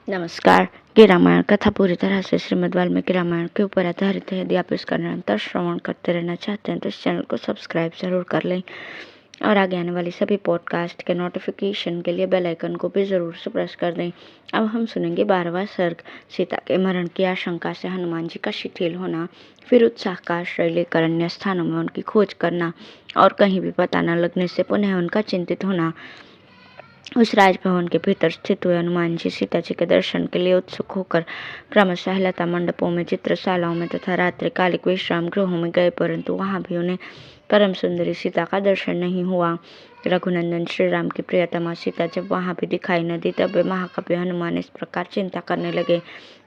नमस्कार। ये रामायण कथा पूरी तरह से श्रीमद् वाल्मीकि रामायण के ऊपर आधारित है। यदि आप इसका निरंतर श्रवण करते रहना चाहते हैं तो इस चैनल को सब्सक्राइब जरूर कर लें और आगे आने वाली सभी पॉडकास्ट के नोटिफिकेशन के लिए बेल आइकन को भी जरूर से प्रेस कर दें। अब हम सुनेंगे 12वां सर्ग। सीता के मरण की आशंका से हनुमान जी का शिथिल होना, फिर उत्साह का आश्रय लेकर अन्य स्थानों में उनकी खोज करना और कहीं भी पता न लगने से पुनः उनका चिंतित होना। उस राजभवन के भीतर स्थित हुए हनुमान जी सीता जी के दर्शन के लिए उत्सुक होकर क्रमशः लता मंडपों में, चित्रशालाओं में तथा रात्रिकालिक विश्राम गृहों में गए, परंतु वहां भी उन्हें परम सुंदरी सीता का दर्शन नहीं हुआ। रघुनंदन श्री राम की प्रियतमा सीता जब वहां भी दिखाई न दी, तब वे महाकवि हनुमान इस प्रकार चिंता करने लगे,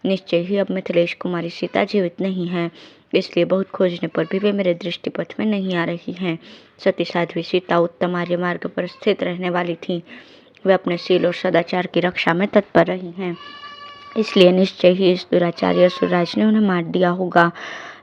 निश्चय ही अब मिथिलेश कुमारी सीता जीवित नहीं है, इसलिए बहुत खोजने पर भी वे मेरे दृष्टिपथ में नहीं आ रही हैं। सती साध्वी सीता उत्तम आर्य मार्ग पर स्थित रहने वाली थी, वे अपने शील और सदाचार की रक्षा में तत्पर रही हैं, इसलिए निश्चय ही इस दुराचार्य असुरराज ने उन्हें मार दिया होगा।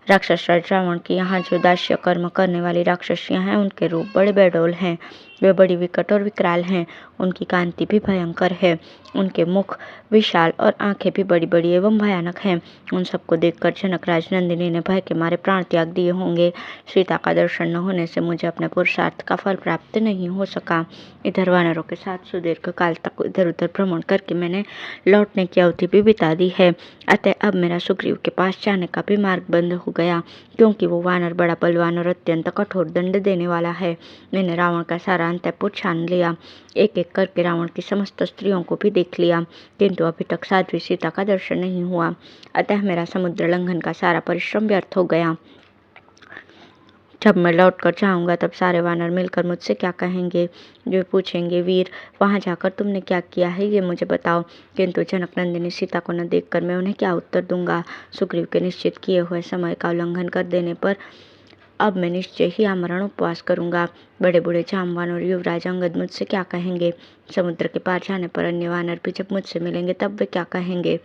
राक्षस राज रावण की यहाँ जो दास्य कर्म करने वाली राक्षसियाँ हैं, उनके रूप बड़े बेडौल हैं, वे बड़ी विकट और विकराल हैं, उनकी कांति भी भयंकर है, उनके मुख विशाल और आंखें भी बड़ी बड़ी एवं भयानक हैं। उन सबको देखकर जनकराज नंदिनी ने भय के मारे प्राण त्याग दिए होंगे। सीता का दर्शन न होने से मुझे अपने पुरुषार्थ का फल प्राप्त नहीं हो सका। इधर वानरों के साथ सुदीर्घ काल तक इधर उधर भ्रमण करके मैंने लौटने की अवधि भी बिता दी है, अतः अब मेरा सुग्रीव के पास जाने का भी मार्ग बंद हो गया, क्योंकि वो वानर बड़ा बलवान और अत्यंत कठोर दंड देने वाला है। मैंने रावण का सारा अंतःपुर छान लिया, एक एक करके रावण की समस्त स्त्रियों को भी देख लिया, किंतु अभी तक साध्वी सीता का दर्शन नहीं हुआ, अतः मेरा समुद्र लंघन का सारा परिश्रम व्यर्थ हो गया। जब मैं लौट कर जाऊंगा तब सारे वानर मिलकर मुझसे क्या कहेंगे? जो पूछेंगे, वीर वहां जाकर तुमने क्या किया है, ये मुझे बताओ। किंतु जनक नंदिनी सीता को न देखकर मैं उन्हें क्या उत्तर दूंगा? सुग्रीव के निश्चित किए हुए समय का उल्लंघन कर देने पर अब मैं निश्चय ही आमरण उपवास करूंगा। बड़े बूढ़े जामवान और युवराज अंगद मुझसे क्या कहेंगे? समुद्र के पार जाने पर अन्य वानर भी जब मुझसे मिलेंगे तब वे क्या कहेंगे?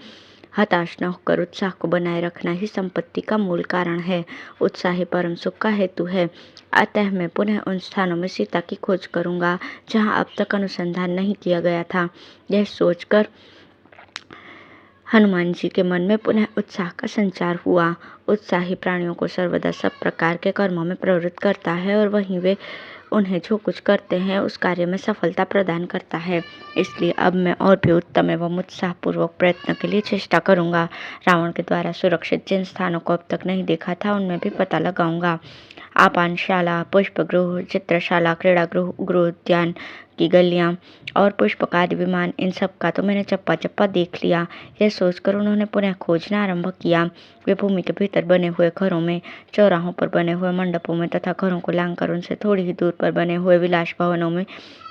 हताश न होकर उत्साह को बनाए रखना ही संपत्ति का मूल कारण है, उत्साह ही परम सुख का हेतु है। अतः मैं पुनः उन स्थानों में सीता की खोज करूंगा जहां अब तक अनुसंधान नहीं किया गया था। यह सोचकर हनुमान जी के मन में पुनः उत्साह का संचार हुआ। उत्साह ही प्राणियों को सर्वदा सब प्रकार के कर्मों में प्रवृत्त करता है और वहीं वे उन्हें जो कुछ करते हैं उस कार्य में सफलता प्रदान करता है। इसलिए अब मैं और भी उत्तम एवं उत्साहपूर्वक प्रयत्न के लिए चेष्टा करूंगा। रावण के द्वारा सुरक्षित जिन स्थानों को अब तक नहीं देखा था उनमें भी पता लगाऊंगा। आपानशाला, पुष्पगृह, चित्रशाला, क्रीड़ा गृह, गृहोद्यान की गलियां और पुष्पकारी विमान, इन सब का तो मैंने चप्पा चप्पा देख लिया। यह सोचकर उन्होंने पुनः खोजना आरंभ किया। वे भूमि के भीतर बने हुए घरों में, चौराहों पर बने हुए मंडपों में तथा घरों को लांघकर उनसे थोड़ी ही दूर पर बने हुए विलास भवनों में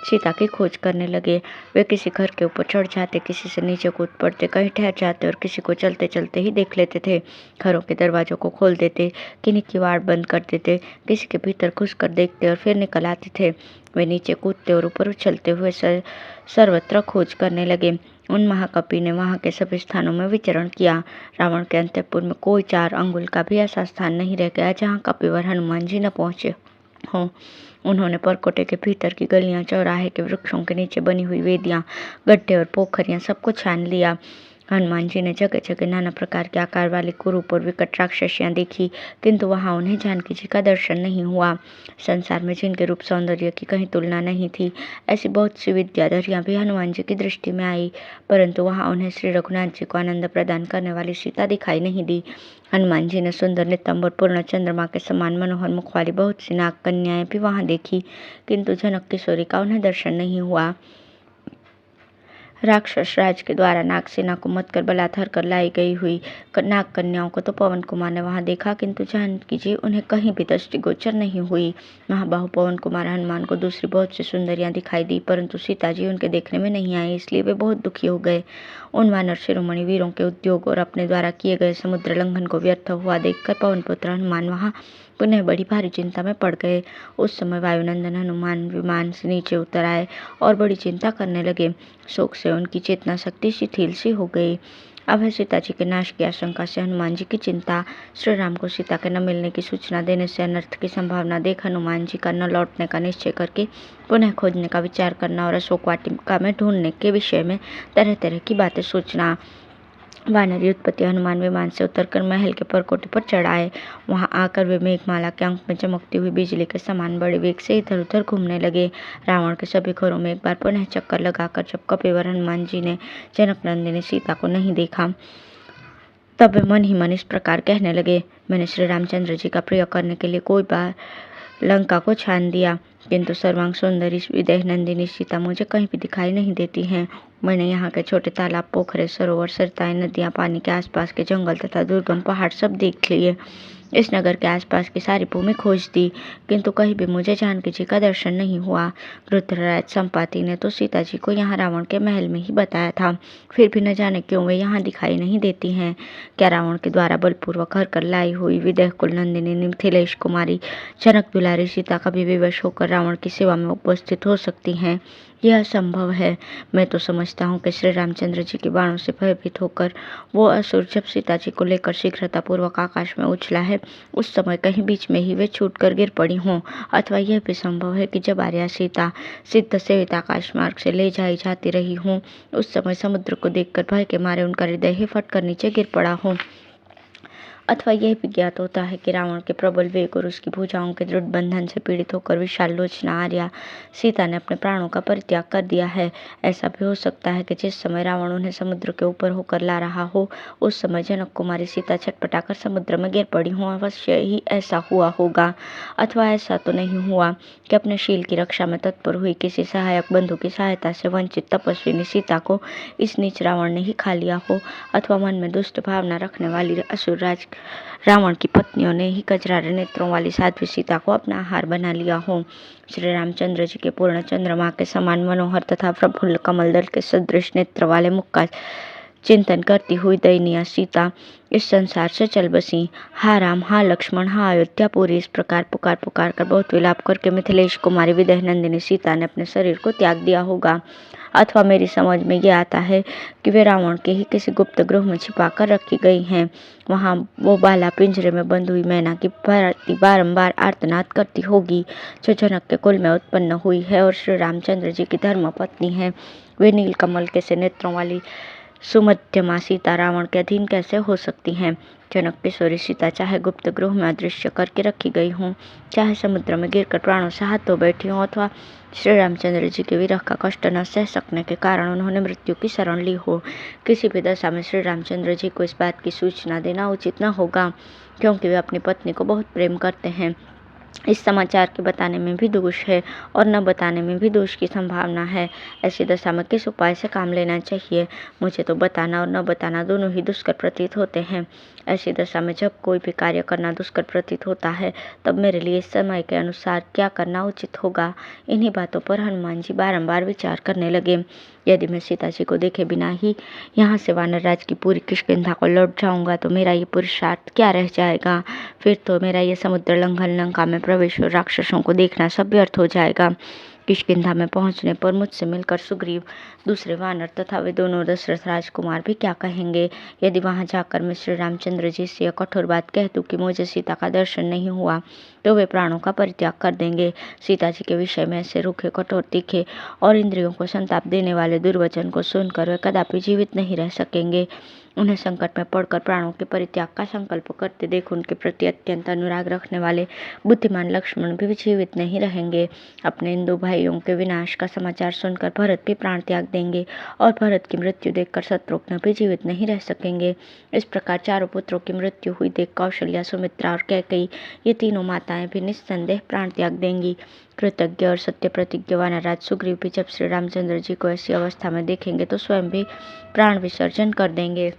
सीता की खोज करने लगे। वे किसी घर के ऊपर चढ़ जाते, किसी से नीचे कूद पड़ते, कहीं ठहर जाते और किसी को चलते चलते ही देख लेते थे। घरों के दरवाजों को खोल देते, किन्हीं किवाड़ बंद कर देते, किसी के भीतर घुसकर देखते और फिर निकल आते थे। वे नीचे कूदते और ऊपर उछलते हुए सर्वत्र खोज करने लगे। उन महाकपि ने वहां के सभी स्थानों में विचरण किया। रावण के अंतःपुर में कोई 4 अंगुल का भी ऐसा स्थान नहीं रह गया जहां कपिवर हनुमान जी न पहुंचे हों। उन्होंने परकोटे के भीतर की गलियां, चौराहे के वृक्षों के नीचे बनी हुई वेदियां, गड्ढे और पोखरियां सबको छान लिया। हनुमान जी ने जगह जगह नाना प्रकार के आकार वाली कुरूप और विकट राक्षसियां देखी, किंतु वहां उन्हें जानकी जी का दर्शन नहीं हुआ। संसार में जिनके रूप सौंदर्य की कहीं तुलना नहीं थी, ऐसी बहुत सी विद्याधरियां भी हनुमान जी की दृष्टि में आई, परंतु वहां उन्हें श्री रघुनाथ जी को आनंद प्रदान करने वाली सीता दिखाई नहीं दी। हनुमान जी ने सुंदर नितंब और पूर्ण चंद्रमा के समान मनोहर मुख वाली बहुत सी नाग कन्याएं भी वहां देखी, किंतु जनक किशोरी का उन्हें दर्शन नहीं हुआ। राक्षस राज के द्वारा नागसेना को मत कर बलात्कार कर लाई गई हुई नाग कन्याओं को तो पवन कुमार ने वहां देखा, किंतु जानकी जी उन्हें कहीं भी दृष्टिगोचर नहीं हुई। महाबाहु पवन कुमार हनुमान को दूसरी बहुत सी सुंदरियां दिखाई दी, परंतु सीता जी उनके देखने में नहीं आई, इसलिए वे बहुत दुखी हो गए। उन वानर शिरोमणि वीरों के उद्योग और अपने द्वारा किए गए समुद्र लंघन को व्यर्थ हुआ देखकर पवन पुत्र हनुमान वहां पुनः बड़ी भारी चिंता में पड़ गए। उस समय वायुनंदन हनुमान विमान से नीचे उतर आए और बड़ी चिंता करने लगे। शोक से उनकी चेतना शक्ति शिथिल सी हो गई। अब है सीता जी के नाश की आशंका से हनुमान जी की चिंता। श्री राम को सीता के न मिलने की सूचना देने से अनर्थ की संभावना देख हनुमान जी का न लौटने का निश्चय करके पुनः खोजने का विचार करना और अशोक वाटिका में ढूंढने के विषय में तरह तरह की बातें सोचना। वानरी उत्पत्ति हनुमान विमान से उतरकर महल के परकोटे पर चढ़ आए। वहां आकर वे मेघमाला के अंक में चमकती हुई बिजली के समान बड़े वेग से इधर उधर घूमने लगे। रावण के सभी घरों में एक बार पुनः चक्कर लगाकर जब कपिवर हनुमान जी ने जनक नंदिनी सीता को नहीं देखा, तब वे मन ही मन इस प्रकार कहने लगे, मैंने श्री रामचंद्र जी का प्रयोग करने के लिए कोई बार लंका को छान दिया, किंतु सर्वांग सुंदरी विदेह नंदिनी सीता मुझे कहीं भी दिखाई नहीं देती हैं। मैंने यहाँ के छोटे तालाब, पोखरे, सरोवर, सरताएं, नदियाँ, पानी के आसपास के जंगल तथा दुर्गम पहाड़ सब देख लिए। इस नगर के आसपास की सारी भूमि खोज दी, किंतु कहीं भी मुझे जानकी जी का दर्शन नहीं हुआ। रुद्रराज संपाति ने तो सीता जी को यहाँ रावण के महल में ही बताया था, फिर भी न जाने क्यों वे यहाँ दिखाई नहीं देती हैं। क्या रावण के द्वारा बलपूर्वक घर कर लाई हुई विदेह कुल नंदिनी मिथिलेश कुमारी जनक दुलारी सीता कभी विवश होकर रावण की सेवा में उपस्थित हो सकती हैं? यह असंभव है। मैं तो समझता हूँ कि श्री रामचंद्र जी के बाणों से भयभीत होकर वो असुर जब सीता जी को लेकर शीघ्रतापूर्वक आकाश में उछला है, उस समय कहीं बीच में ही वे छूटकर गिर पड़ी हों, अथवा यह भी संभव है कि जब आर्या सीता सिद्ध सेवित आकाश मार्ग से ले जाई जाती रही हों, उस समय समुद्र को देखकर भय के मारे उनका हृदय ही फटकर नीचे गिर पड़ा हो। अथवा यह भी ज्ञात होता है कि रावण के प्रबल वेग और उसकी भुजाओं के दृढ़ बंधन से पीड़ित होकर विशाल लोचना आर्या सीता ने अपने प्राणों का परित्याग कर दिया है। ऐसा भी हो सकता है कि जिस समय रावण उन्हें समुद्र के ऊपर होकर ला रहा हो, उस समय जनक कुमारी सीता छटपटाकर समुद्र में गिर पड़ी हो। अवश्य ही ऐसा हुआ होगा। अथवा ऐसा तो नहीं हुआ कि अपने शील की रक्षा में तत्पर हुई किसी सहायक बंधु की सहायता से वंचित तपस्विनी सीता को इस नीच रावण ने ही खा लिया हो, अथवा मन में दुष्ट भावना रखने वाली असुरराज रावण की पत्नियों ने ही कजरारे नेत्रों वाली साध्वी सीता को अपना आहार बना लिया हो। श्री रामचंद्र जी के पूर्ण चंद्रमा के समान मनोहर तथा प्रफुल्ल कमल दल के सदृश नेत्र वाले मुख का चिंतन करती हुई दयनीय सीता इस संसार से चल बसी। हा राम, हा लक्ष्मण, हा अयोध्यापुरी, इस प्रकार पुकार पुकार कर बहुत विलाप करके मिथिलेश कुमारी विदेह नंदिनी सीता ने अपने शरीर को त्याग दिया होगा। अथवा मेरी समझ में ये आता है कि वे रावण के ही किसी गुप्त गृह में छिपा कर रखी गई हैं। वहाँ वो बाला पिंजरे में बंद हुई मैना की भांति बारंबार आर्तनाद करती होगी, जो जनक के कुल में उत्पन्न हुई है और श्री रामचंद्र जी की धर्म पत्नी है। वे नील कमल के से नेत्रों वाली सुमध्यमा सीता रावण के अधीन कैसे हो सकती हैं? जनक किशोरी सीता चाहे गुप्त गृह में अदृश्य करके रखी गई हों, चाहे समुद्र में गिरकर प्राणों से हाथ धो बैठी हों, अथवा श्री रामचंद्र जी के विरह का कष्ट न सह सकने के कारण उन्होंने मृत्यु की शरण ली हो, किसी भी दशा में श्री रामचंद्र जी को इस बात की सूचना देना उचित न होगा, क्योंकि वे अपनी पत्नी को बहुत प्रेम करते हैं। इस समाचार के बताने में भी दोष है और न बताने में भी दोष की संभावना है। ऐसी दशा में किस उपाय से काम लेना चाहिए? मुझे तो बताना और न बताना दोनों ही दुष्कर प्रतीत होते हैं। ऐसी दशा में जब कोई भी कार्य करना दुष्कर प्रतीत होता है, तब मेरे लिए समय के अनुसार क्या करना उचित होगा? इन्हीं बातों पर हनुमान जी बारंबार विचार करने लगे। यदि मैं सीता जी को देखे बिना ही यहाँ से वानर राज की पूरी किष्किंधा को लौट जाऊंगा, तो मेरा ये पुरुषार्थ क्या रह जाएगा? फिर तो मेरा ये समुद्र लंघन, लंका में प्रवेश और राक्षसों को देखना सब व्यर्थ हो जाएगा। किष्किंधा में पहुंचने पर मुझसे मिलकर सुग्रीव, दूसरे वानर तथा वे दोनों दशरथ राजकुमार भी क्या कहेंगे? यदि वहां जाकर मैं श्री रामचंद्र जी से यह कठोर बात कह दूं कि मुझे सीता का दर्शन नहीं हुआ, तो वे प्राणों का परित्याग कर देंगे। सीता जी के विषय में ऐसे रूखे, कठोर, तीखे और इंद्रियों को संताप देने वाले दुर्वचन को सुनकर वे कदापि जीवित नहीं रह सकेंगे। उन्हें संकट में पड़कर प्राणों के परित्याग का संकल्प करते देख उनके प्रति अत्यंत अनुराग रखने वाले बुद्धिमान लक्ष्मण भी जीवित नहीं रहेंगे। अपने इन दो भाइयों के विनाश का समाचार सुनकर भरत भी प्राण त्याग देंगे और भरत की मृत्यु देखकर शत्रुघ्न भी जीवित नहीं रह सकेंगे। इस प्रकार चारों पुत्रों की मृत्यु हुई देख कौशल्या, सुमित्रा और कैकेयी, ये तीनों माताएं भी निस्संदेह प्राण त्याग देंगी। कृतज्ञ और सत्य प्रतिज्ञ वानरराज सुग्रीव भी जब श्री रामचंद्र जी को ऐसी अवस्था में देखेंगे तो स्वयं भी प्राण विसर्जन कर देंगे।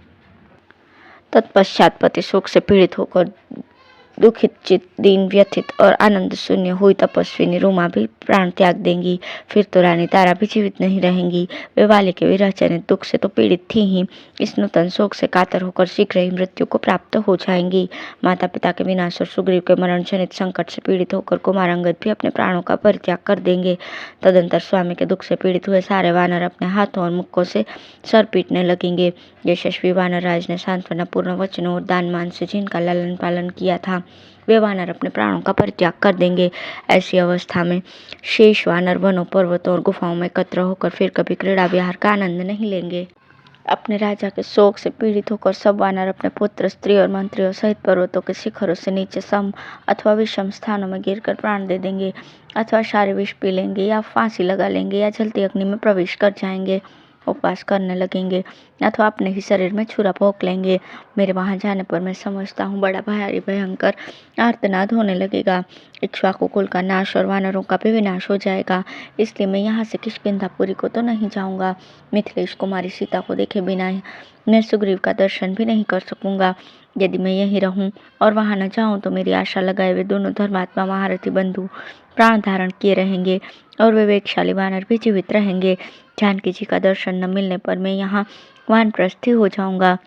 तत्पश्चात पति शोक से पीड़ित होकर दुखित चित, दीन व्यथित और आनंद शून्य हुई तपस्विनी रूमा भी प्राण त्याग देंगी। फिर तो रानी तारा भी जीवित नहीं रहेंगी। वे वाली के विरह जनित दुख से तो पीड़ित थी ही, इस नूतन शोक से कातर होकर शीघ्र ही मृत्यु को प्राप्त हो जाएंगी। माता पिता के विनाश और सुग्रीव के मरण जनित संकट से पीड़ित होकर कुमार अंगद भी अपने प्राणों का परित्याग कर देंगे। तदंतर स्वामी के दुख से पीड़ित हुए सारे वानर अपने हाथों और मुक्कों से सर पीटने लगेंगे। यशस्वी वानर राज ने सांत्वनापूर्ण वचनों और दान मान से जिनका लालन पालन किया था, वे वानर अपने प्राणों का परित्याग कर देंगे। ऐसी अवस्था में शेष वानर वनों, पर्वतों और गुफाओं में एकत्र होकर फिर कभी क्रीड़ा विहार का आनंद नहीं लेंगे। अपने राजा के शोक से पीड़ित होकर सब वानर अपने पुत्र, स्त्री और मंत्रियों सहित पर्वतों के शिखरों से नीचे सम अथवा विषम स्थानों में गिरकर प्राण दे देंगे, अथवा सारे विष पी लेंगे, या फांसी लगा लेंगे, या जलती अग्नि में प्रवेश कर जाएंगे, उपवास करने लगेंगे, अथवा अपने ही शरीर में छुरा भोंक लेंगे। मेरे वहां जाने पर मैं समझता हूँ बड़ा भारी भयंकर आर्तनाद होने लगेगा। इक्ष्वाकु कुल का नाश और वानरों का भी विनाश हो जाएगा। इसलिए मैं यहाँ से किष्किंधापुरी को तो नहीं जाऊंगा। मिथिलेश कुमारी सीता को देखे बिना मैं सुग्रीव का दर्शन भी नहीं कर सकूंगा। यदि मैं यहीं रहूं और वहां न जाऊं तो मेरी आशा लगाए वे दोनों धर्मात्मा महारथी बंधु प्राण धारण किए रहेंगे और विवेकशाली वानर भी जीवित रहेंगे। जानकी जी का दर्शन न मिलने पर मैं यहाँ वानप्रस्थी हो जाऊंगा।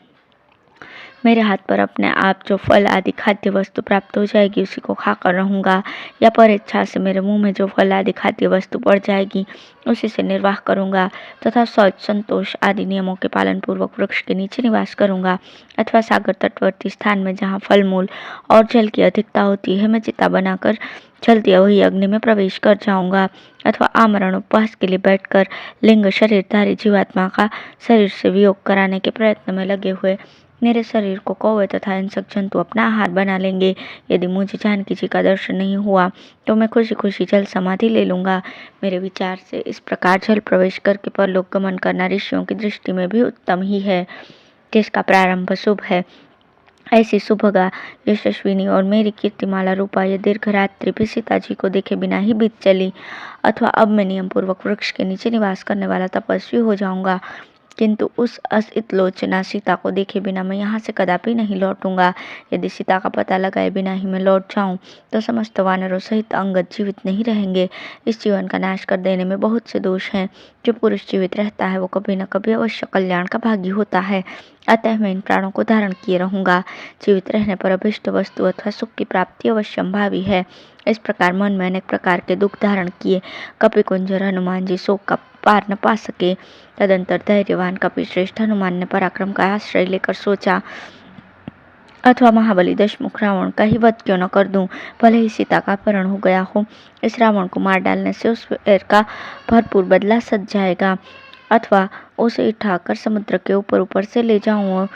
मेरे हाथ पर अपने आप जो फल आदि खाद्य वस्तु प्राप्त हो जाएगी उसी को खाकर रहूंगा, या पर इच्छा से मेरे मुंह में जो फल आदि खाद्य वस्तु पड़ जाएगी उसी से निर्वाह करूंगा, तथा शौच, संतोष आदि नियमों के पालन पूर्वक वृक्ष के नीचे निवास करूंगा, अथवा सागर तटवर्ती स्थान में जहाँ फल मूल और जल की अधिकता होती है मैं चिता बनाकर जल्दी वही अग्नि में प्रवेश कर जाऊंगा, अथवा आमरण उपवास के लिए बैठकर लिंग शरीरधारी जीवात्मा का शरीर से वियोग कराने के प्रयत्न में लगे हुए मेरे शरीर को कौवे तथा हिंसक जंतु अपना आहार बना लेंगे। यदि मुझे जानकी जी का दर्शन नहीं हुआ तो मैं खुशी खुशी जल समाधि ले लूंगा। मेरे विचार से इस प्रकार जल प्रवेश करके परलोक गमन करना ऋषियों की दृष्टि में भी उत्तम ही है, जिसका प्रारंभ शुभ है। ऐसी सुभगा, यशस्विनी और मेरी कीर्तिमाला रूपा ये दीर्घ रात्रि भी सीता जी को देखे बिना ही बीत चली। अथवा अब मैं नियम पूर्वक वृक्ष के नीचे निवास करने वाला तपस्वी हो जाऊंगा, किंतु उस असितलोचना सीता को देखे बिना मैं यहाँ से कदापि नहीं लौटूंगा। यदि सीता का पता लगाए बिना ही मैं लौट जाऊं तो समस्त वानरों सहित अंगद जीवित नहीं रहेंगे। इस जीवन का नाश कर देने में बहुत से दोष हैं। जो पुरुष जीवित रहता है वो कभी न कभी अवश्य कल्याण का भागी होता है। अतः मैं इन प्राणों को धारण किए रहूंगा। जीवित रहने पर अभिष्ट वस्तु अथवा सुख की प्राप्ति अवश्य संभावी है। इस प्रकार मन में अनेक प्रकार के दुख धारण किए कपि कुंजर हनुमान जी शोक का पार न पा सके। तदंतर धैर्यवान कपि श्रेष्ठ हनुमान ने पराक्रम का आश्रय लेकर सोचा, अथवा महाबली दशमुख रावण का ही वध क्यों न कर दूं। भले ही सीता का अपहरण हो गया हो, इस रावण को मार डालने से उस वीर का भरपूर बदला सध जाएगा, अथवा उसे उठाकर समुद्र के ऊपर ऊपर से ले जाऊं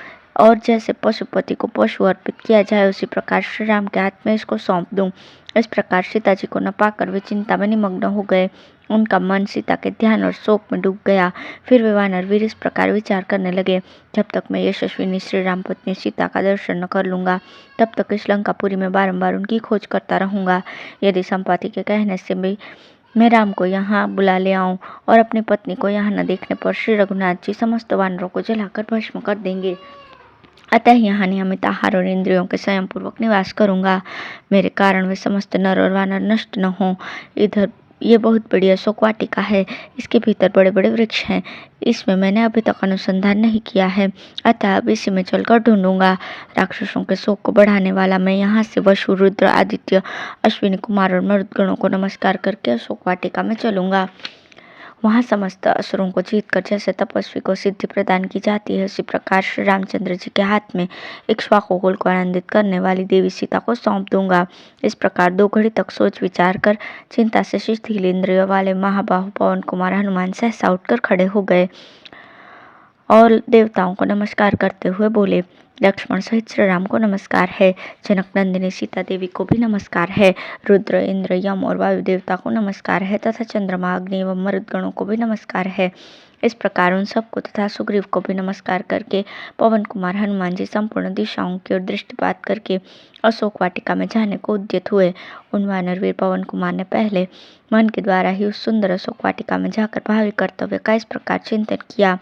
और जैसे पशुपति को पशु अर्पित किया जाए उसी प्रकार श्री राम के हाथ में इसको सौंप दूं। इस प्रकार सीता जी को न पाकर वे चिंता में निमग्न हो गए। उनका मन सीता के ध्यान और शोक में डूब गया। फिर वे वानरवीर इस प्रकार विचार करने लगे, जब तक मैं यशस्विनी श्री राम पत्नी सीता का दर्शन न कर लूंगा तब तक इस लंकापुरी में बारंबार उनकी खोज करता रहूंगा। यदि संपाति के कहने से भी मैं राम को यहाँ बुला ले आऊं और अपनी पत्नी को यहाँ न देखने पर श्री रघुनाथ जी समस्त वानरों को जलाकर भस्म कर देंगे। अतः यहाँ नियमित आहार और इंद्रियों के संयम पूर्वक निवास करूंगा। मेरे कारण वे समस्त नर और वानर नष्ट न हों। इधर ये बहुत बड़ी अशोक वाटिका है, इसके भीतर बड़े बड़े वृक्ष हैं। इसमें मैंने अभी तक अनुसंधान नहीं किया है, अतः अब इसी में चलकर ढूंढूंगा। राक्षसों के शोक को बढ़ाने वाला मैं यहाँ से वशु, रुद्र, आदित्य, अश्विनी कुमार और मरुदगणों को नमस्कार करके अशोक वाटिका में चलूंगा। वहाँ समस्त असुरों को जीतकर जैसे तपस्वी को सिद्धि प्रदान की जाती है उसी प्रकार श्री रामचंद्र जी के हाथ में इक्ष्वाकु कुल को आनंदित करने वाली देवी सीता को सौंप दूंगा। इस प्रकार 2 घड़ी तक सोच विचार कर चिंता से शिथिल इंद्रियों वाले महाबाहु पवन कुमार हनुमान सहसा उठकर खड़े हो गए और देवताओं को नमस्कार करते हुए बोले, लक्ष्मण सहित श्री राम को नमस्कार है। जनक नंदिनी सीता देवी को भी नमस्कार है। रुद्र, इंद्र, यम और वायु देवता को नमस्कार है तथा चंद्रमा, अग्नि एवं मरुदगणों को भी नमस्कार है। इस प्रकार उन सबको तथा सुग्रीव को भी नमस्कार करके पवन कुमार हनुमान जी संपूर्ण दिशाओं की ओर दृष्टिपात करके अशोक वाटिका में जाने को उद्यत हुए। उन वानरवीर पवन कुमार ने पहले मन के द्वारा ही उस सुंदर अशोक वाटिका में जाकर भावी कर्तव्य का इस प्रकार चिंतन किया,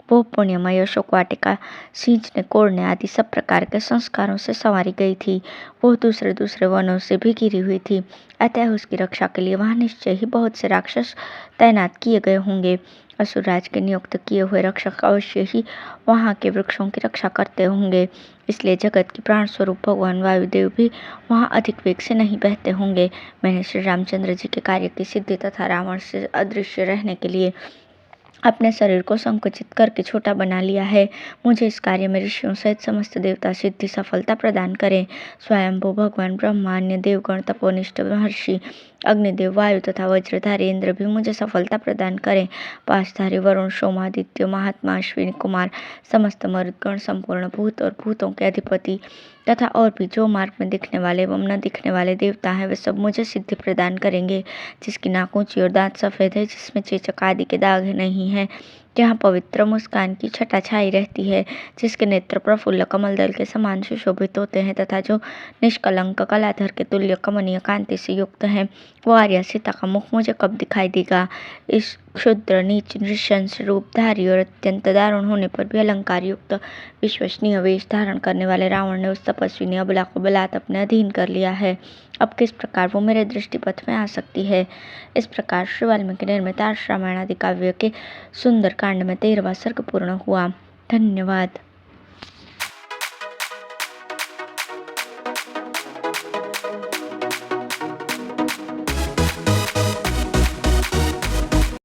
वो पुण्यमय अशोक वाटिका सींचने कोड़ने आदि सब प्रकार के संस्कारों से संवारी गई थी। वो दूसरे दूसरे वनों से भी घिरी हुई थी, अतः उसकी रक्षा के लिए वहां निश्चय ही बहुत से राक्षस तैनात किए गए होंगे। असुरराज के नियुक्त किए हुए रक्षक अवश्य ही वहां के वृक्षों की रक्षा करते होंगे, इसलिए जगत की प्राण स्वरूप भगवान वायुदेव भी वहां अधिक वेग से नहीं बहते होंगे। मैंने श्री रामचंद्र जी के कार्य की सिद्धि तथा रावण से अदृश्य रहने के लिए अपने शरीर को संकुचित करके छोटा बना लिया है। मुझे इस कार्य में ऋषियों सहित समस्त देवता सिद्धि सफलता प्रदान करें। स्वयंभू भगवान ब्रह्मा, अन्य देवगण, तपोनिष्ठ महर्षि, अग्निदेव, वायु तथा वज्रधारी इंद्र भी मुझे सफलता प्रदान करें। पाशधारी वरुण, सोमादित्य, महात्मा, अश्विनी कुमार, समस्त मरुदगण, संपूर्ण भूत और भूतों के अधिपति तथा और भी जो मार्ग में दिखने वाले एवं न दिखने वाले देवता हैं, वे सब मुझे सिद्धि प्रदान करेंगे। जिसकी नाक ऊंची और दांत सफेद है, जिसमें चेचक आदि के दाग नहीं है, जहाँ पवित्र मुस्कान की छटा छाई रहती है, जिसके नेत्र प्रफुल्ल कमल दल के समान सुशोभित होते हैं तथा जो निष्कलंक कलाधर के तुल्य कमनीय कांति से युक्त है, वो आर्या सीता का मुख मुझे कब दिखाई देगा। इस क्षुद्र नीच नृशंस रूपधारी और अत्यंत दारुण होने पर भी अलंकार युक्त विश्वसनीय वेश धारण करने वाले रावण ने उस तपस्विनी अबला को बलात् अपने अधीन कर लिया है। अब किस प्रकार वो मेरे दृष्टिपथ में आ सकती है। इस प्रकार श्री वाल्मीकि निर्मित आर्ष रामायण आदि काव्य के सुंदर कांड में 13वां सर्ग पूर्ण हुआ। धन्यवाद।